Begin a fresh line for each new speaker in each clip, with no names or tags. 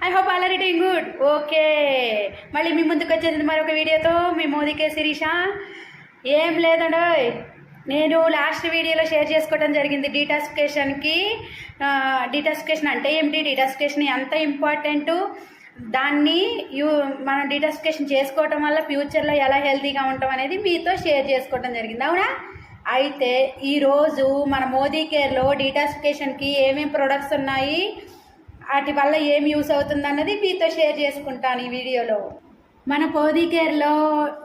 I hope all are doing good. Okay, మళ్ళీ మీ ముందుకు వచ్చేసింది మరొక వీడియోతో మీ మోదీకే శిరీష. ఏం లేదండోయ్, నేను లాస్ట్ వీడియోలో షేర్ చేసుకోవడం జరిగింది డీటాక్సిఫికేషన్ అంటే ఏమిటి, డీటాక్సిఫికేషన్ ఎంత ఇంపార్టెంట్, దాన్ని మనం డీటాక్సిఫికేషన్ చేసుకోవటం వల్ల ఫ్యూచర్లో ఎలా హెల్తీగా ఉంటాం అనేది మీతో షేర్ చేసుకోవడం జరిగింది, అవునా? అయితే ఈరోజు మన మోదీ కేర్లో డీటాక్సిఫికేషన్కి ఏమేమి ప్రొడక్ట్స్ ఉన్నాయి, వాటి వల్ల ఏం యూస్ అవుతుంది అన్నది మీతో షేర్ చేసుకుంటాను ఈ వీడియోలో. మన మోదీ కేర్లో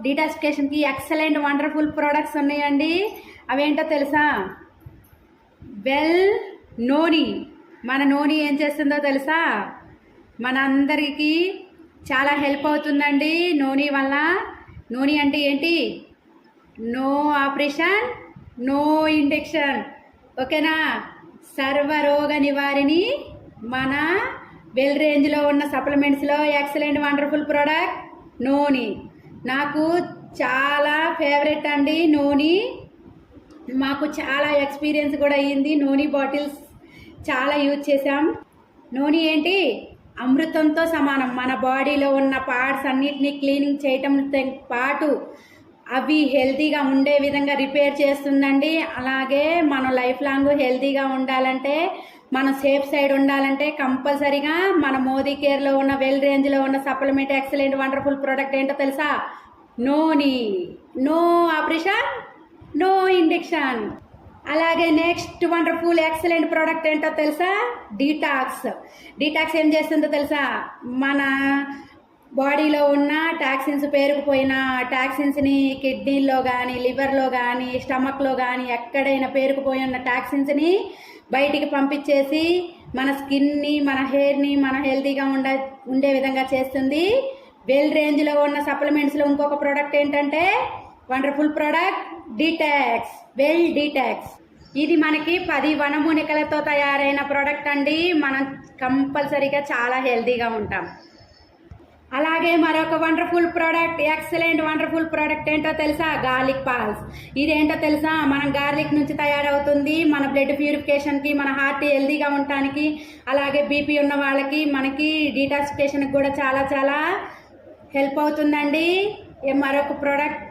డీటాక్సిఫికేషన్కి ఎక్సలెంట్ వండర్ఫుల్ ప్రొడక్ట్స్ ఉన్నాయండి. అవేంటో తెలుసా? వెల్ నోని. మన నోని ఏం చేస్తుందో తెలుసా? మన అందరికీ చాలా హెల్ప్ అవుతుందండి నోని వల్ల. నోని అంటే ఏంటి? నో ఆపరేషన్, నో ఇంజెక్షన్, ఓకేనా? సర్వరోగ నివారిణి. మన వెల్ రేంజ్లో ఉన్న సప్లిమెంట్స్లో ఎక్సలెంట్ వండర్ఫుల్ ప్రోడక్ట్ నోని. నాకు చాలా ఫేవరెట్ అండి నోని. మాకు చాలా ఎక్స్పీరియన్స్ కూడా అయ్యింది. నోని బాటిల్స్ చాలా యూజ్ చేసాం. నోని ఏంటి? అమృతంతో సమానం. మన బాడీలో ఉన్న పార్ట్స్ అన్నిటినీ క్లీనింగ్ చేయటంతో పాటు అవి హెల్తీగా ఉండే విధంగా రిపేర్ చేస్తుందండి. అలాగే మనం లైఫ్ లాంగ్ హెల్తీగా ఉండాలంటే, మనం సేఫ్ సైడ్ ఉండాలంటే కంపల్సరీగా మన మోదీ కేర్లో ఉన్న వెల్ రేంజ్లో ఉన్న సప్లిమెంట్ ఎక్సలెంట్ వండర్ఫుల్ ప్రోడక్ట్ ఏంటో తెలుసా? Noni. No operation, no injection. అలాగే నెక్స్ట్ వండర్ఫుల్ ఎక్సలెంట్ ప్రోడక్ట్ ఏంటో తెలుసా? డీటాక్స్. డీటాక్స్ ఏం చేస్తుందో తెలుసా? మన బాడీలో ఉన్న టాక్సిన్స్, పేరుకుపోయిన టాక్సిన్స్ని కిడ్నీల్లో కానీ, లివర్లో కానీ, స్టమక్లో కానీ ఎక్కడైనా పేరుకుపోయి ఉన్న టాక్సిన్స్ని బయటికి పంపించేసి మన స్కిన్ని, మన హెయిర్ని మన హెల్తీగా ఉండే విధంగా చేస్తుంది. వెల్ రేంజ్లో ఉన్న సప్లిమెంట్స్లో ఇంకొక ప్రోడక్ట్ ఏంటంటే wonderful product detox. Well detox ఇది మనకి 10 వనమూలికలతో తయారైన ప్రోడక్ట్ అండి. మనం కంపల్సరీగా చాలా హెల్తీగా ఉంటాం. అలాగే మరొక wonderful product, excellent wonderful product ఏంటో తెలుసా? Garlic pearls. ఇదేంటో తెలుసా? మనం గార్లిక్ నుంచి తయారవుతుంది. మన బ్లడ్ ప్యూరిఫికేషన్కి, మన హార్ట్ హెల్తీగా ఉండటానికి, అలాగే బీపీ ఉన్న వాళ్ళకి, మనకి డీటాక్సిఫికేషన్కి కూడా చాలా చాలా హెల్ప్ అవుతుందండి. మరొక product,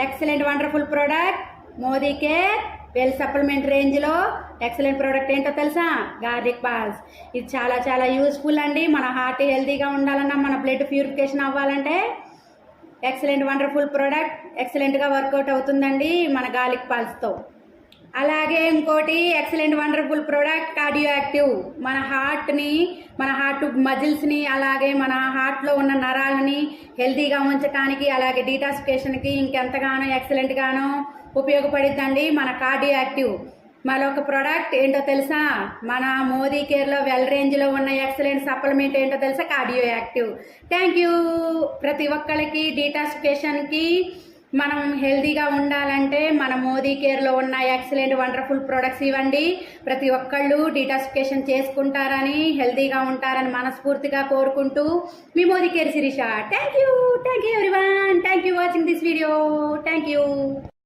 excellent wonderful product Modicare well supplement రేంజ్లో ఎక్సలెంట్ ప్రోడక్ట్ ఏంటో తెలుసా? Garlic pearls. ఇది చాలా చాలా యూస్ఫుల్ అండి. మన హార్ట్ హెల్తీగా ఉండాలన్నా, మన బ్లడ్ ప్యూరిఫికేషన్ అవ్వాలంటే ఎక్సలెంట్ వండర్ఫుల్ ప్రోడక్ట్ ఎక్సలెంట్గా వర్కౌట్ అవుతుందండి మన గార్లిక్ పాల్స్తో. అలాగే ఇంకోటి excellent wonderful product cardio active. మన హార్ట్ని, మన హార్ట్ మజిల్స్ని, అలాగే మన హార్ట్లో ఉన్న నరాలని హెల్తీగా ఉంచడానికి, అలాగే డీటాక్సిఫికేషన్కి ఇంకెంతగానో ఎక్సలెంట్గానో ఉపయోగపడుతుందండి మన కార్డియో యాక్టివ్. మరొక ప్రోడక్ట్ ఏంటో తెలుసా? మన మోదీ కేర్లో వెల్ రేంజ్లో ఉన్న ఎక్సలెంట్ సప్లిమెంట్ ఏంటో తెలుసా? Cardio active. Thank you. ప్రతి ఒక్కరికి డీటాక్సిఫికేషన్కి, మనం హెల్తీగా ఉండాలంటే మన మోదీ కేర్లో ఉన్న ఎక్సలెంట్ వండర్ఫుల్ ప్రొడక్ట్స్ ఇవ్వండి. ప్రతి ఒక్కళ్ళు డీటాక్సిఫికేషన్ చేసుకుంటారని, హెల్తీగా ఉంటారని మనస్ఫూర్తిగా కోరుకుంటూ మీ Modicare Sirisha. Thank you everyone. Thank you watching this video. Thank you.